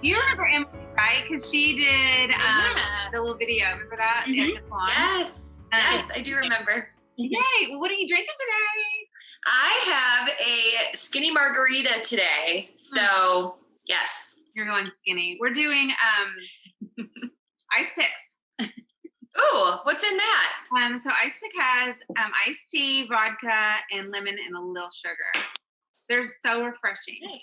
You remember Emily, right? Because she did the little video. Remember that at the salon? Yes, I do remember. Yay! Well, what are you drinking today? I have a skinny margarita today. So, yes. You're going skinny. We're doing ice picks. Ooh, what's in that? So ice pick has iced tea, vodka, and lemon, and a little sugar. They're so refreshing. Nice.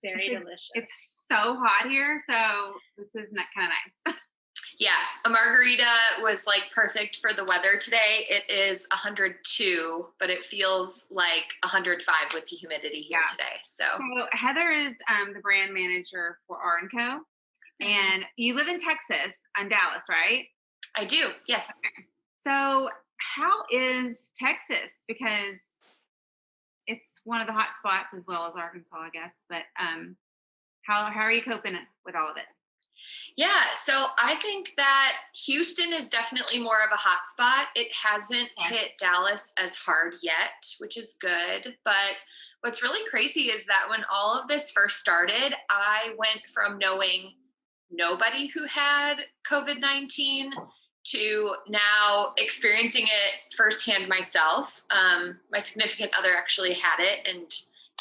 Very delicious. It's so hot here, so this is kind of nice. Yeah, a margarita was like perfect for the weather today. It is 102, but it feels like 105 with the humidity here today. So Heather is the brand manager for R+Co, and you live in Texas, in Dallas, right? I do, yes. Okay. So how is Texas? Because it's one of the hot spots as well as Arkansas, I guess. But how are you coping with all of it? Yeah, so I think that Houston is definitely more of a hot spot. It hasn't hit Dallas as hard yet, which is good. But what's really crazy is that when all of this first started, I went from knowing nobody who had COVID-19 to now experiencing it firsthand myself. My significant other actually had it, and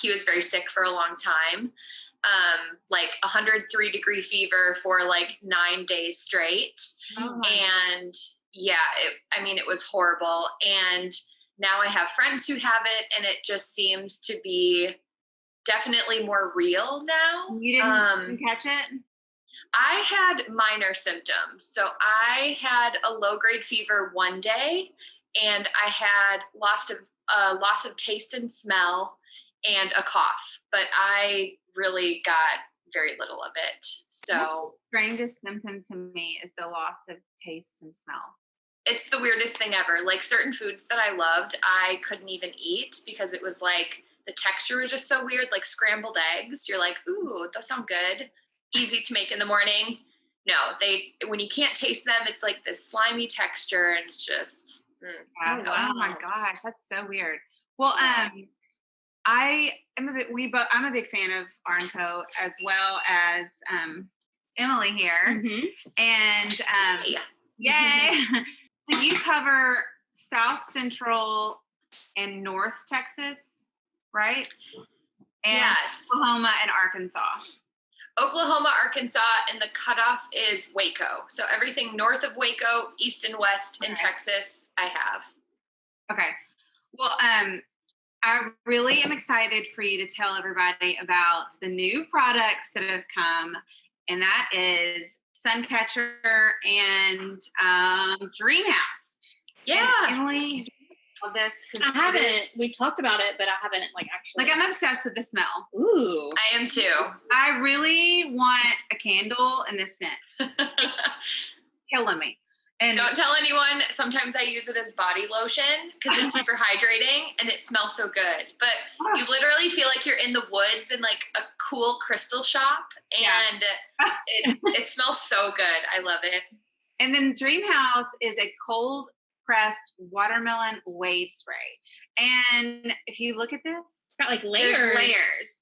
he was very sick for a long time. Like 103-degree fever for like 9 days straight. And yeah, it was horrible. And now I have friends who have it, and it just seems to be definitely more real now. You didn't catch it? I had minor symptoms. So I had a low-grade fever one day, and I had loss of taste and smell and a cough, but I really got very little of it. So strangest symptom to me is the loss of taste and smell. It's the weirdest thing ever. Like certain foods that I loved, I couldn't even eat because it was like the texture was just so weird. Like scrambled eggs, you're like, ooh, those sound good. Easy to make in the morning. No, when you can't taste them, it's like this slimy texture, and it's just. Oh my gosh, that's so weird. Well, I'm a big fan of R+Co as well as Emily here, and yay! So you cover South Central and North Texas, right? And yes, Oklahoma and Arkansas. Oklahoma, Arkansas, and the cutoff is Waco. So everything north of Waco, east and west in Texas, I have. Okay. Well, I really am excited for you to tell everybody about the new products that have come, and that is Suncatcher and Dream House. Yeah. And Emily, all this. I haven't. We talked about it, but I haven't actually. Like, I'm obsessed with the smell. Ooh. I am too. I really want a candle in this scent. Killing me. And don't tell anyone. Sometimes I use it as body lotion because it's super hydrating and it smells so good. But you literally feel like you're in the woods in like a cool crystal shop, and it smells so good. I love it. And then Dream House is a cold pressed watermelon wave spray. And if you look at this, it's got like layers. There's layers.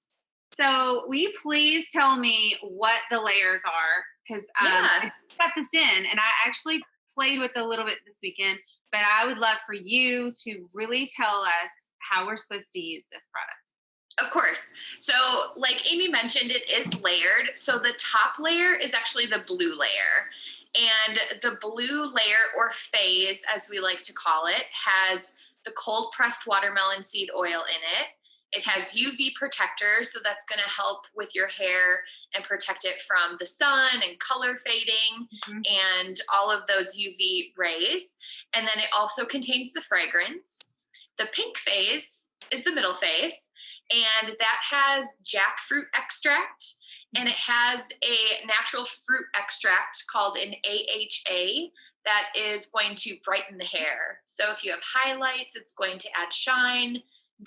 So will you please tell me what the layers are? Because I got this in, and I actually played with it a little bit this weekend, but I would love for you to really tell us how we're supposed to use this product. Of course. So like Amy mentioned, it is layered. So the top layer is actually the blue layer. And the blue layer, or phase as we like to call it, has the cold pressed watermelon seed oil in it. It has UV protector, so that's going to help with your hair and protect it from the sun and color fading and all of those UV rays. And then it also contains the fragrance. The pink phase is the middle phase, and that has jackfruit extract, and it has a natural fruit extract called an AHA that is going to brighten the hair. So if you have highlights, it's going to add shine,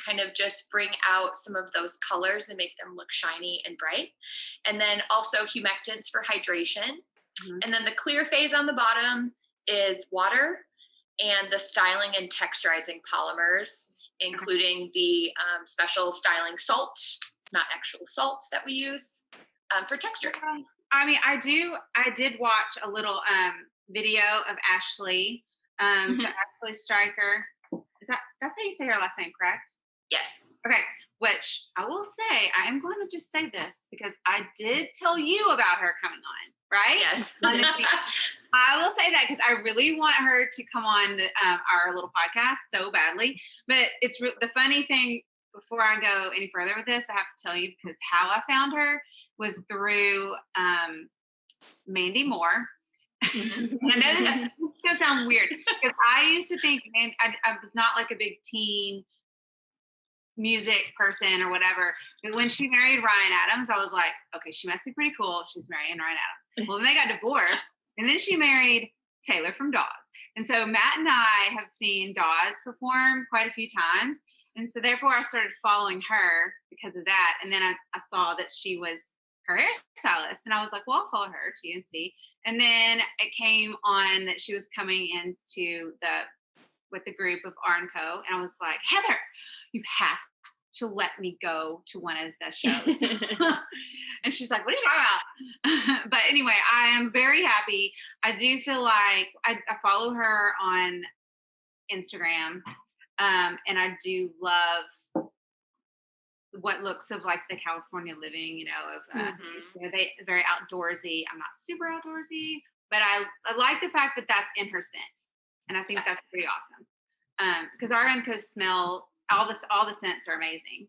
kind of just bring out some of those colors and make them look shiny and bright. And then also humectants for hydration. And then the clear phase on the bottom is water and the styling and texturizing polymers, including the special styling salt. It's not actual salt that we use. for texturing. I mean, I did watch a little video of Ashley. So Ashley Stryker. That's how you say her last name, correct? Yes. Okay. Which I will say, I am going to just say this because I did tell you about her coming on, right? Yes. I will say that because I really want her to come on our little podcast so badly. But it's the funny thing. Before I go any further with this, I have to tell you because how I found her was through Mandy Moore. I know this is going to sound weird because I used to think, man, I was not like a big teen music person or whatever. But when she married Ryan Adams, I was like, okay, she must be pretty cool. She's marrying Ryan Adams. Well, then they got divorced, and then she married Taylor from Dawes. And so Matt and I have seen Dawes perform quite a few times. And so therefore I started following her because of that. And then I saw that she was her hairstylist. And I was like, well, I'll follow her to and see. And then it came on that she was coming into with the group of R+Co. And I was like, Heather, you have to let me go to one of the shows. And she's like, what are you talking about? But anyway, I am very happy. I do feel like I follow her on Instagram. And I do love what looks of like the California living, you know, they very outdoorsy. I'm not super outdoorsy, but I like the fact that that's in her scent. And I think that's pretty awesome. Because R+Co smell, all the scents are amazing.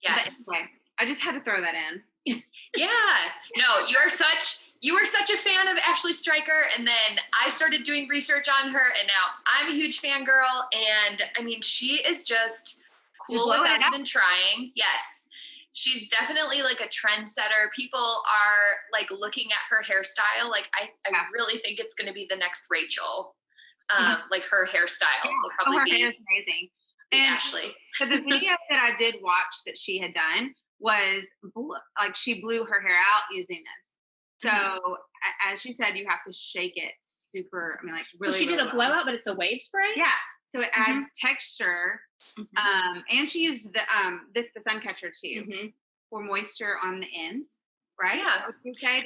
Yes. But anyway, I just had to throw that in. Yeah. No, you were such a fan of Ashley Stryker, and then I started doing research on her, and now I'm a huge fangirl. And I mean, she is just cool without even trying. Yes. She's definitely like a trendsetter. People are like looking at her hairstyle. Like I really think it's going to be the next Rachel. Like her hairstyle will probably be hair is amazing. And Ashley. So the video that I did watch that she had done was like she blew her hair out using this. So as you said, you have to shake it super. I mean, like really. Well, she did a blowout, but it's a wave spray. Yeah. So it adds texture. And she used the sun catcher too for moisture on the ends, right? Yeah. What you say,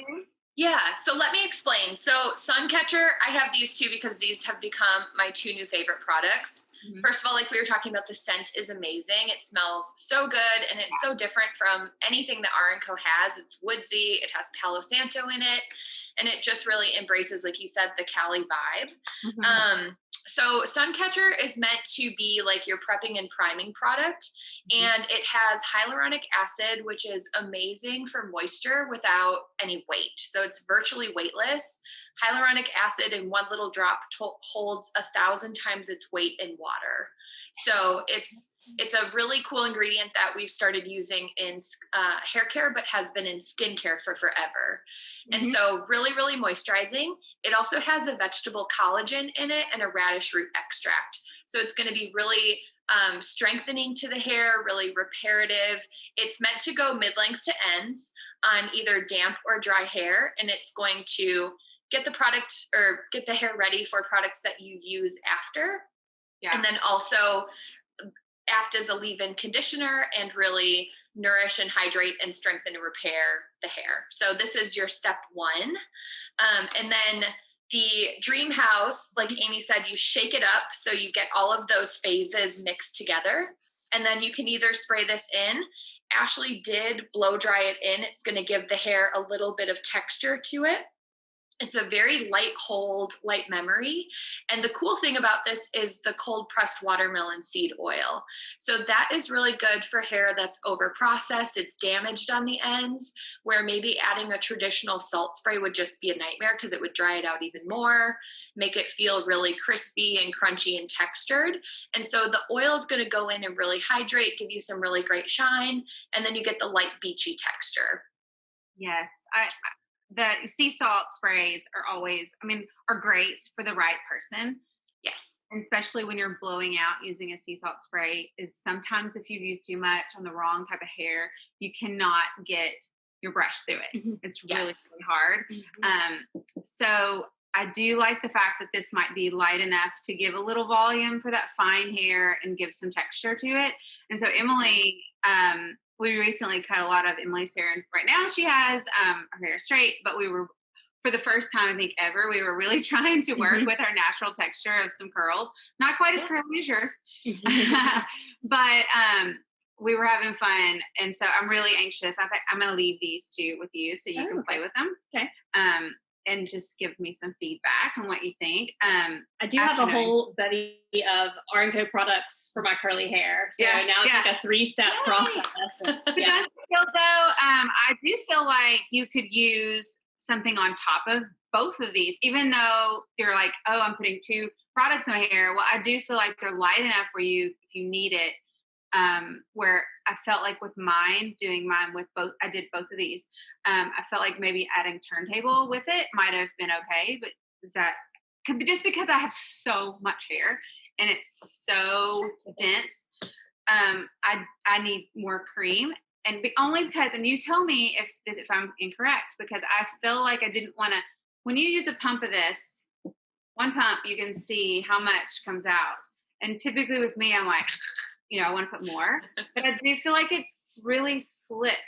yeah. So let me explain. So sun catcher, I have these two because these have become my two new favorite products. First of all, like we were talking about, the scent is amazing. It smells so good, and it's so different from anything that R+Co has. It's woodsy. It has Palo Santo in it, and it just really embraces, like you said, the Cali vibe. So Suncatcher is meant to be like your prepping and priming product, and it has hyaluronic acid, which is amazing for moisture without any weight. So it's virtually weightless. Hyaluronic acid in one little drop holds 1,000 times its weight in water. So it's a really cool ingredient that we've started using in hair care, but has been in skincare for forever. And so really, really moisturizing. It also has a vegetable collagen in it and a radish root extract. So it's going to be really strengthening to the hair, really reparative. It's meant to go mid-lengths to ends on either damp or dry hair. And it's going to get the product or get the hair ready for products that you use after. Yeah. And then also act as a leave-in conditioner and really nourish and hydrate and strengthen and repair the hair. So this is your step one. And then the dream house, like Amy said, you shake it up so you get all of those phases mixed together. And then you can either spray this in. Ashley did blow dry it in. It's going to give the hair a little bit of texture to it. It's a very light hold, light memory. And the cool thing about this is the cold pressed watermelon seed oil. So that is really good for hair that's over processed. It's damaged on the ends, where maybe adding a traditional salt spray would just be a nightmare because it would dry it out even more, make it feel really crispy and crunchy and textured. And so the oil is going to go in and really hydrate, give you some really great shine. And then you get the light beachy texture. Yes. The sea salt sprays are great for the right person. Yes. And especially when you're blowing out using a sea salt spray, is sometimes if you've used too much on the wrong type of hair, you cannot get your brush through it. It's really, really hard. So I do like the fact that this might be light enough to give a little volume for that fine hair and give some texture to it. And so Emily we recently cut a lot of Emily's hair, and right now she has her hair straight, but we were, for the first time I think ever, we were really trying to work with our natural texture of some curls. Not quite as curly as yours, but we were having fun, and so I'm really anxious. I think I'm going to leave these two with you so you can play with them. Okay. And just give me some feedback on what you think. I do have a whole bevy of R+Co products for my curly hair. So now it's like a 3-step process. Though, I do feel like you could use something on top of both of these, even though you're like, oh, I'm putting 2 products in my hair. Well, I do feel like they're light enough for you if you need it. Where I felt like with doing mine with both, I did both of these. I felt like maybe adding turntable with it might have been okay, but that could be just because I have so much hair and it's so dense. I need more cream, and only because, and you tell me if I'm incorrect, because I feel like I didn't want to, when you use a pump of this, one pump, you can see how much comes out. And typically with me, I'm like, I want to put more, but I do feel like it's really slick.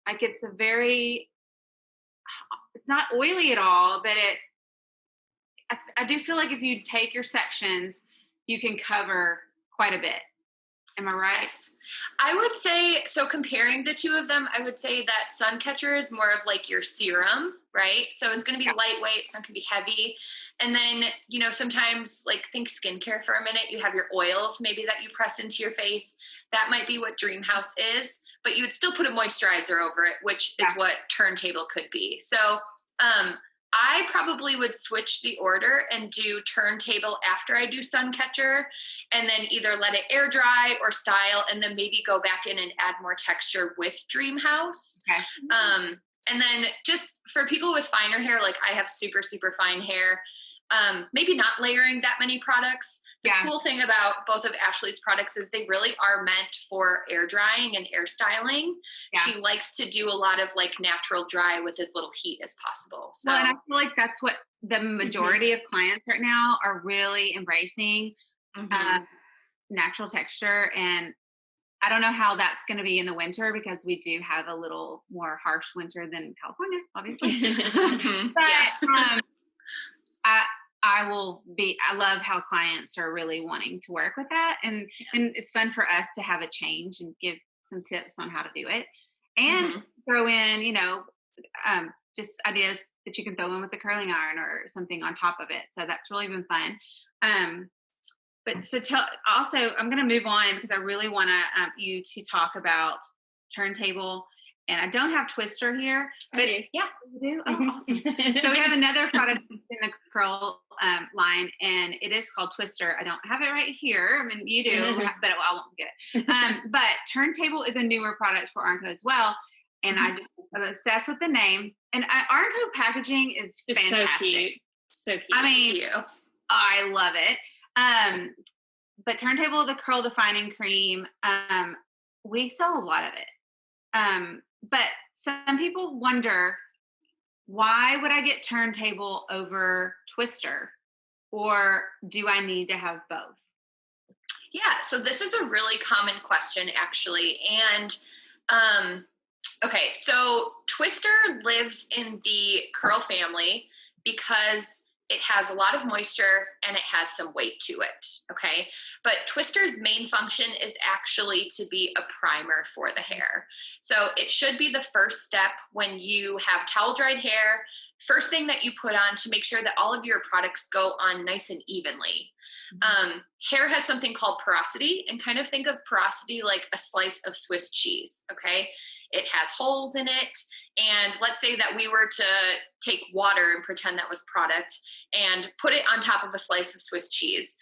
Like it's it's not oily at all, but I do feel like if you take your sections, you can cover quite a bit. Am I right? Yes. I would say, so comparing the two of them, I would say that sun catcher is more of like your serum, right? So it's going to be lightweight, some can be heavy. And then, sometimes like think skincare for a minute, you have your oils maybe that you press into your face. That might be what Dream House is, but you would still put a moisturizer over it, which is what turntable could be. So, I probably would switch the order and do turntable after I do sun catcher, and then either let it air dry or style, and then maybe go back in and add more texture with Dream House. Okay. And then just for people with finer hair, like I have super, super fine hair, maybe not layering that many products. The cool thing about both of Ashley's products is they really are meant for air drying and air styling. Yeah. She likes to do a lot of like natural dry with as little heat as possible. So, and I feel like that's what the majority of clients right now are really embracing, natural texture. And I don't know how that's going to be in the winter, because we do have a little more harsh winter than California, obviously. But I love how clients are really wanting to work with that. And it's fun for us to have a change and give some tips on how to do it, and throw in, just ideas that you can throw in with the curling iron or something on top of it. So that's really been fun. But so also, I'm going to move on because I really want you to talk about turntable. And I don't have Twister here, but you do. Oh, awesome! So we have another product in the curl line, and it is called Twister. I don't have it right here. I mean, you do, but I won't get it. But turntable is a newer product for R+Co as well, and I'm obsessed with the name. And R+Co packaging is fantastic. So cute. I mean, I love it. But turntable, the curl defining cream, we sell a lot of it. But some people wonder, why would I get turntable over Twister? Or do I need to have both? Yeah, so this is a really common question, actually. And okay, so Twister lives in the curl family because it has a lot of moisture and it has some weight to it, okay? But Twister's main function is actually to be a primer for the hair. So it should be the first step when you have towel dried hair, first thing that you put on to make sure that all of your products go on nice and evenly. Hair has something called porosity, and kind of think of porosity like a slice of Swiss cheese, okay? It has holes in it. And let's say that we were to take water and pretend that was product and put it on top of a slice of Swiss cheese.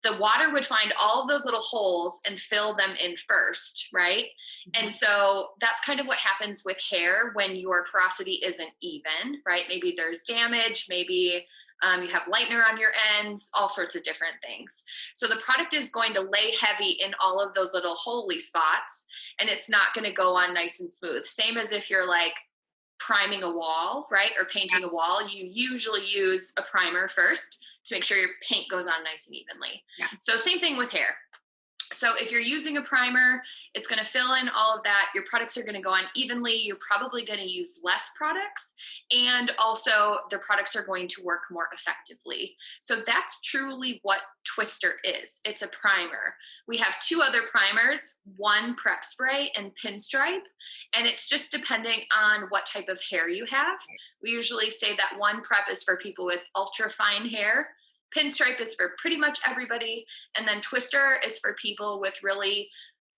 The water would find all of those little holes and fill them in first, right? And so that's kind of what happens with hair when your porosity isn't even, right? Maybe there's damage, maybe you have lightener on your ends, all sorts of different things. So the product is going to lay heavy in all of those little holy spots, and it's not going to go on nice and smooth. Same as if you're like priming a wall, right? Or painting a wall, you usually use a primer first to make sure your paint goes on nice and evenly. Yeah. So same thing with hair. So if you're using a primer, it's going to fill in all of that. Your products are going to go on evenly. You're probably going to use less products, and also the products are going to work more effectively. So that's truly what Twister is. It's a primer. We have 2 other primers, one prep spray and pinstripe, and it's just depending on what type of hair you have. We usually say that one prep is for people with ultra fine hair. Pinstripe is for pretty much everybody. And then Twister is for people with really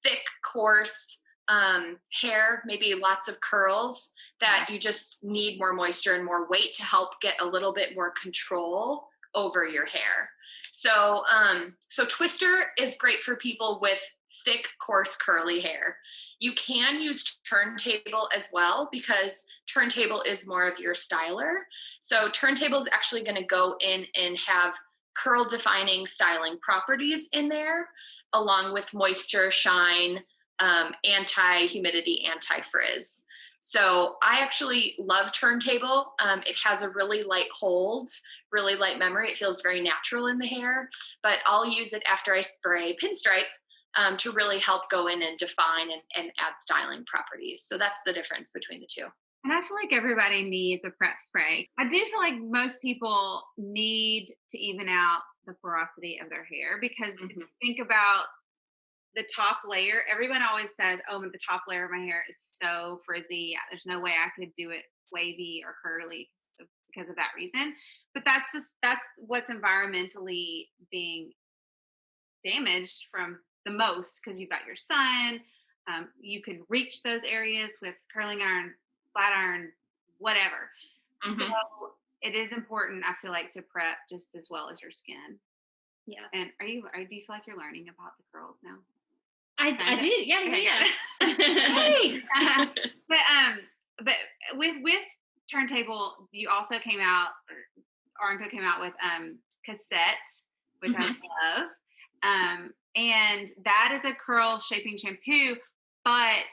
thick, coarse hair, maybe lots of curls, that you just need more moisture and more weight to help get a little bit more control over your hair. So, so Twister is great for people with thick, coarse, curly hair. You can use Turntable as well, because Turntable is more of your styler. So Turntable is actually going to go in and have curl defining styling properties in there, along with moisture, shine, anti-humidity, anti-frizz. So I actually love Turntable. It has a really light hold, really light memory. It feels very natural in the hair, but I'll use it after I spray Pinstripe to really help go in and define and add styling properties. So that's the difference between the 2. And I feel like everybody needs a prep spray. I do feel like most people need to even out the porosity of their hair, because if you think about the top layer, everyone always says, oh, the top layer of my hair is so frizzy. There's no way I could do it wavy or curly because of that reason. But that's what's environmentally being damaged from the most, because you've got your sun. You can reach those areas with curling iron, flat iron, whatever. So it is important, I feel like, to prep just as well as your skin. Yeah. And do you feel like you're learning about the curls now? I do. Yeah. Okay, Yeah. But with Turntable, you also came out, R+Co came out with Cassette, which I love. And that is a curl shaping shampoo. But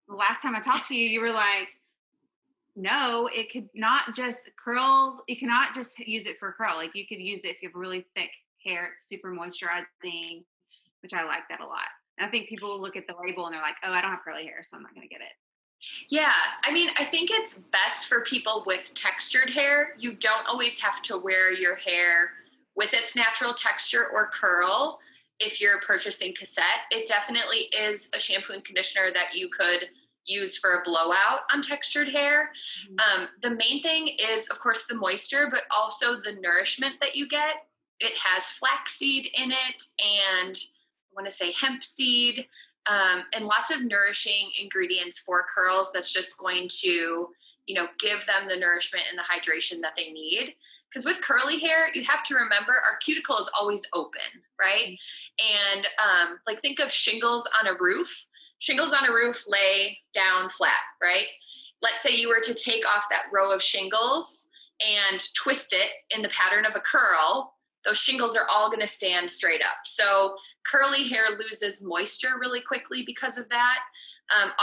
the last time I talked to you, you were like, no, it could not just curls. You cannot just use it for curl. Like, you could use it if you have really thick hair. It's super moisturizing, which I like that a lot. And I think people will look at the label and they're like, oh, I don't have curly hair, so I'm not going to get it. Yeah, I mean, I think it's best for people with textured hair. You don't always have to wear your hair with its natural texture or curl if you're purchasing Cassette. It definitely is a shampoo and conditioner that you could use for a blowout on textured hair. The main thing is, of course, the moisture, but also the nourishment that you get. It has flaxseed in it, and I want to say hemp seed, and lots of nourishing ingredients for curls that's just going to, give them the nourishment and the hydration that they need. Because with curly hair, you have to remember our cuticle is always open, right? And think of shingles on a roof. Shingles on a roof lay down flat, right? Let's say you were to take off that row of shingles and twist it in the pattern of a curl. Those shingles are all going to stand straight up. So curly hair loses moisture really quickly because of that.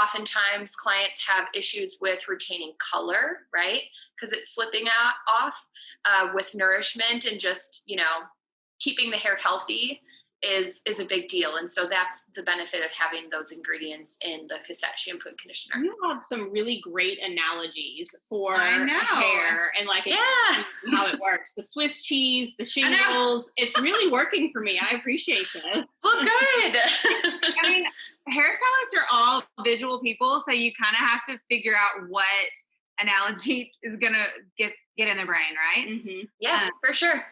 Oftentimes clients have issues with retaining color, right? Because it's slipping off with nourishment, and just, keeping the hair healthy is a big deal. And so that's the benefit of having those ingredients in the Cassette shampoo and conditioner. You have some really great analogies for I know. hair and how it works. The Swiss cheese, the shingles, it's really working for me. I appreciate this. Well, good. I mean, hairstylists are all visual people, so you kind of have to figure out what analogy is going to get in the brain, right? Mm-hmm. Yeah, for sure.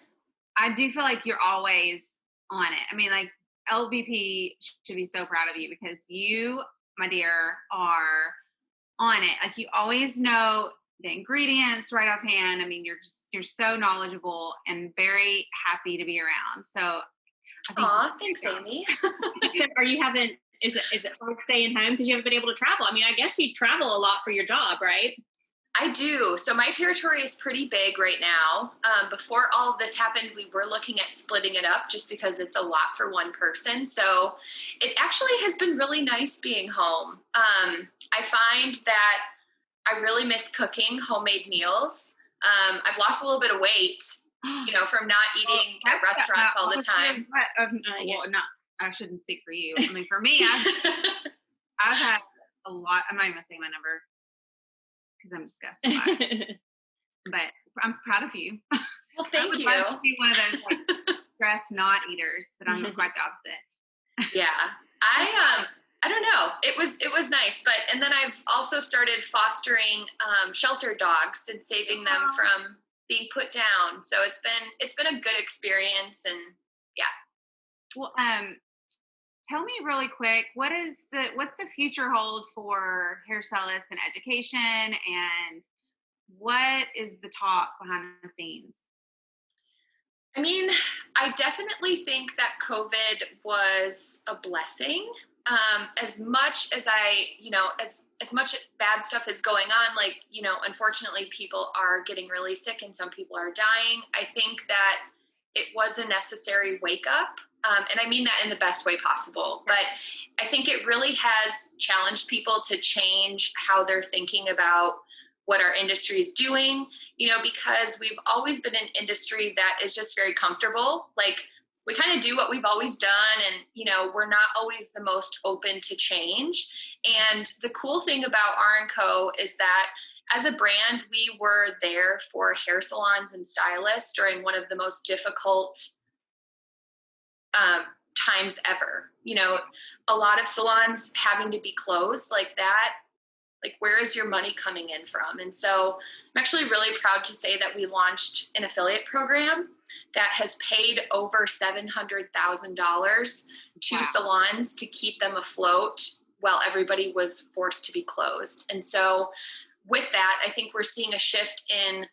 I do feel like you're always on it. I mean, like, LVP should be so proud of you, because you, my dear, are on it. Like, you always know the ingredients right offhand. I mean, you're so knowledgeable and very happy to be around. So, thanks, Amy. Is it hard staying home because you haven't been able to travel? I mean, I guess you travel a lot for your job, right? I do. So my territory is pretty big right now. Before all of this happened, we were looking at splitting it up just because it's a lot for one person. So it actually has been really nice being home. I find that I really miss cooking homemade meals. I've lost a little bit of weight, from not eating at restaurants all the time. I shouldn't speak for you. I mean, for me, I've had a lot. I'm not even gonna say my number because I'm disgusted by it. But I'm proud of you. Well, thank you. I would love to be one of those like stress not eaters, but I'm quite the opposite. Yeah. I don't know. It was nice, and then I've also started fostering shelter dogs and saving them from being put down. So it's been a good experience, and yeah. Well, tell me really quick, what's the future hold for hairstylists and education, and what is the talk behind the scenes? I mean, I definitely think that COVID was a blessing. As much as as much bad stuff is going on, like, unfortunately people are getting really sick and some people are dying. I think that it was a necessary wake up. And I mean that in the best way possible, but I think it really has challenged people to change how they're thinking about what our industry is doing, because we've always been an industry that is just very comfortable. Like, we kind of do what we've always done, and, we're not always the most open to change. And the cool thing about R+Co is that as a brand, we were there for hair salons and stylists during one of the most difficult times ever. A lot of salons having to be closed like that. Like, where is your money coming in from? And so I'm actually really proud to say that we launched an affiliate program that has paid over $700,000 to salons to keep them afloat while everybody was forced to be closed. And so with that, I think we're seeing a shift in,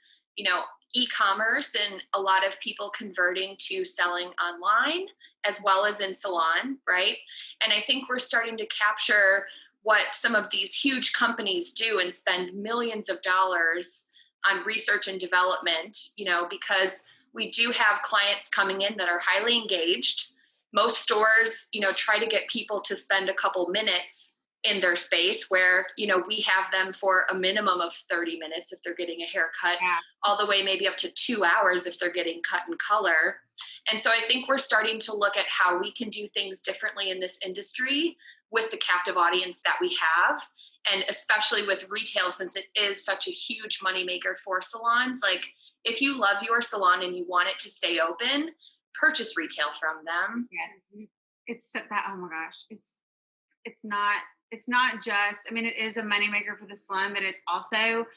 e-commerce and a lot of people converting to selling online as well as in salon, right? And I think we're starting to capture what some of these huge companies do and spend millions of dollars on research and development, because we do have clients coming in that are highly engaged. Most stores, try to get people to spend a couple minutes in their space where, we have them for a minimum of 30 minutes if they're getting a haircut, all the way maybe up to 2 hours if they're getting cut and color. And so I think we're starting to look at how we can do things differently in this industry with the captive audience that we have, and especially with retail, since it is such a huge moneymaker for salons. Like, if you love your salon and you want it to stay open, purchase retail from them. Yes, it's that. Oh my gosh, it's not just. I mean, it is a moneymaker for the salon, but it's also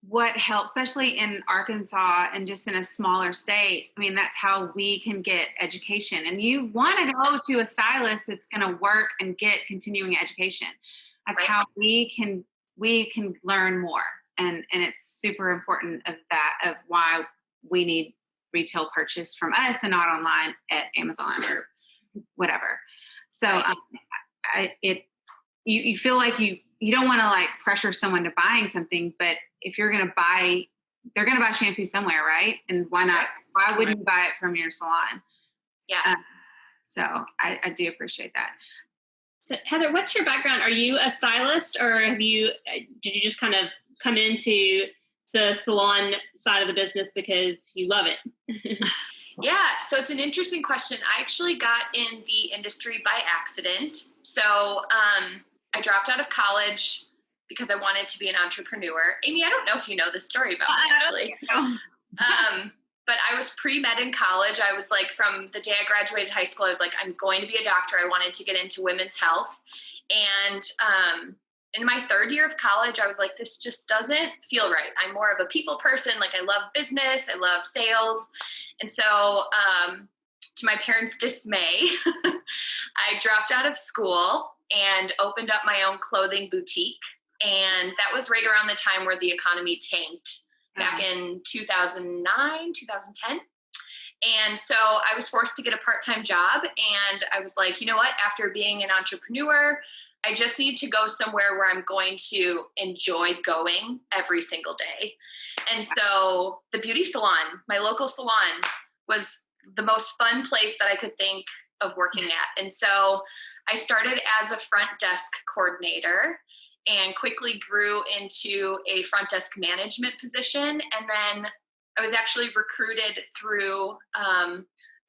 what helps, especially in Arkansas and just in a smaller state. I mean, that's how we can get education. And you want to go to a stylist that's going to work and get continuing education. That's how we can learn more. And it's super important of why we need retail purchase from us and not online at Amazon or whatever. So you feel like you don't want to like pressure someone to buying something, but if you're going to buy, they're going to buy shampoo somewhere, right? And why not? Why wouldn't you buy it from your salon? Yeah. So I do appreciate that. So Heather, what's your background? Are you a stylist, or did you just kind of come into the salon side of the business because you love it? Yeah, so it's an interesting question. I actually got in the industry by accident. So I dropped out of college because I wanted to be an entrepreneur. Amy, I don't know if you know this story about me, actually. But I was pre-med in college. I was like, from the day I graduated high school, I was like, I'm going to be a doctor. I wanted to get into women's health. And in my third year of college, I was like, this just doesn't feel right. I'm more of a people person. Like, I love business. I love sales. And so to my parents' dismay, I dropped out of school and opened up my own clothing boutique. And that was right around the time where the economy tanked back in 2009, 2010. And so I was forced to get a part-time job. And I was like, you know what? After being an entrepreneur, I just need to go somewhere where I'm going to enjoy going every single day. And so the beauty salon, my local salon, was the most fun place that I could think of working at. And so I started as a front desk coordinator and quickly grew into a front desk management position. And then I was actually recruited through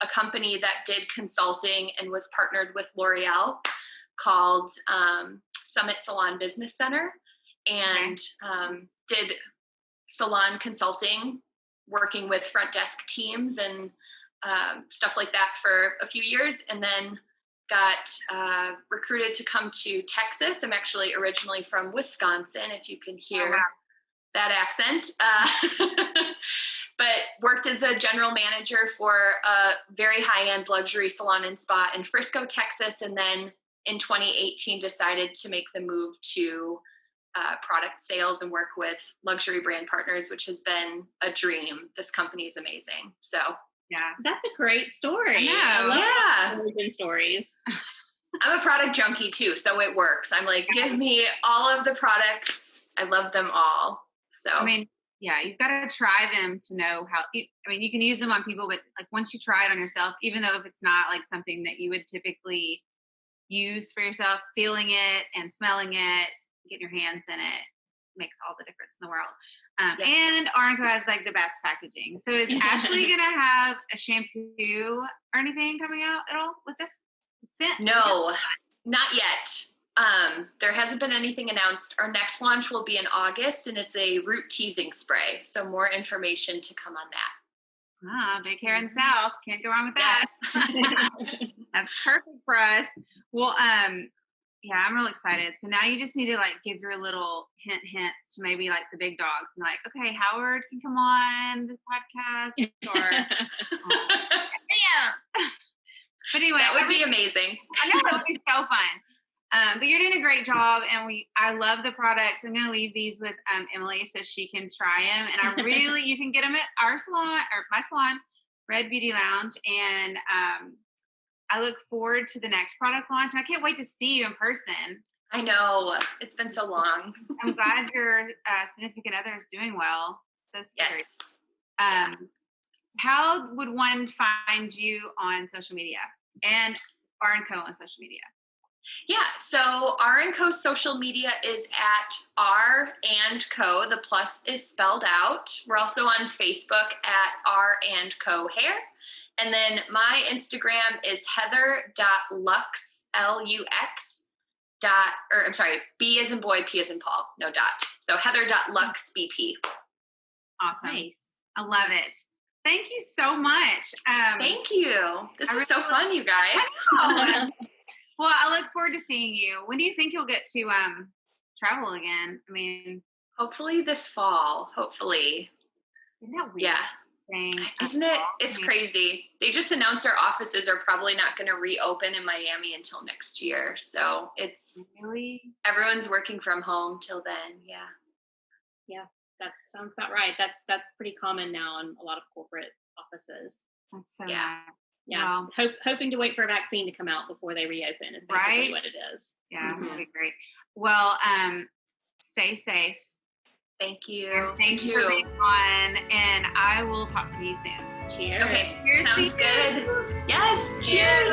a company that did consulting and was partnered with L'Oreal called Summit Salon Business Center, and did salon consulting, working with front desk teams and stuff like that for a few years, and then got recruited to come to Texas. I'm actually originally from Wisconsin, if you can hear that accent. But worked as a general manager for a very high-end luxury salon and spa in Frisco, Texas, and then in 2018 decided to make the move to product sales and work with luxury brand partners, which has been a dream. This company is amazing. So yeah, that's a great story. I love origin stories. I'm a product junkie too, so it works. I'm like, give me all of the products. I love them all. So I mean, yeah, you've got to try them to know how. I mean, you can use them on people, but like once you try it on yourself, even though if it's not like something that you would typically use for yourself, feeling it and smelling it, getting your hands in it makes all the difference in the world. And R+Co has like the best packaging. So is Ashley going to have a shampoo or anything coming out at all with this scent? No, not yet. There hasn't been anything announced. Our next launch will be in August, and it's a root teasing spray. So more information to come on that. Big hair in the South. Can't go wrong with that. That's perfect for us. Well, yeah, I'm real excited. So now you just need to like give your little hints to maybe like the big dogs and like, okay, Howard can come on the podcast or yeah. But anyway, that would be amazing. I know, it would be so fun. But you're doing a great job, and I love the products. I'm going to leave these with Emily so she can try them. And you can get them at our salon or my salon, Red Beauty Lounge. And I look forward to the next product launch. And I can't wait to see you in person. I know. It's been so long. I'm glad your significant other is doing well. So scary. Yes. How would one find you on social media and R+Co on social media? Yeah, so R+Co social media is at R&Co. The plus is spelled out. We're also on Facebook at R&Co Hair. And then my Instagram is heather.lux, L-U-X, B as in boy, P as in Paul, no dot. So heather.luxbp. Awesome. Nice. I love it. Thank you so much. Thank you. This is so fun, you guys. I know. Well, I look forward to seeing you. When do you think you'll get to travel again? I mean, hopefully this fall. Hopefully. Isn't that weird? Yeah. Thing? Isn't it? It's crazy. They just announced our offices are probably not going to reopen in Miami until next year. So it's really everyone's working from home till then. Yeah. Yeah, that sounds about right. That's pretty common now in a lot of corporate offices. That's so nice. Yeah, well, hoping to wait for a vaccine to come out before they reopen is basically what it is. Yeah, that'd be great. Well, stay safe. Thank you. Thank you for being on, and I will talk to you soon. Cheers. Okay, sounds good. Yes, cheers.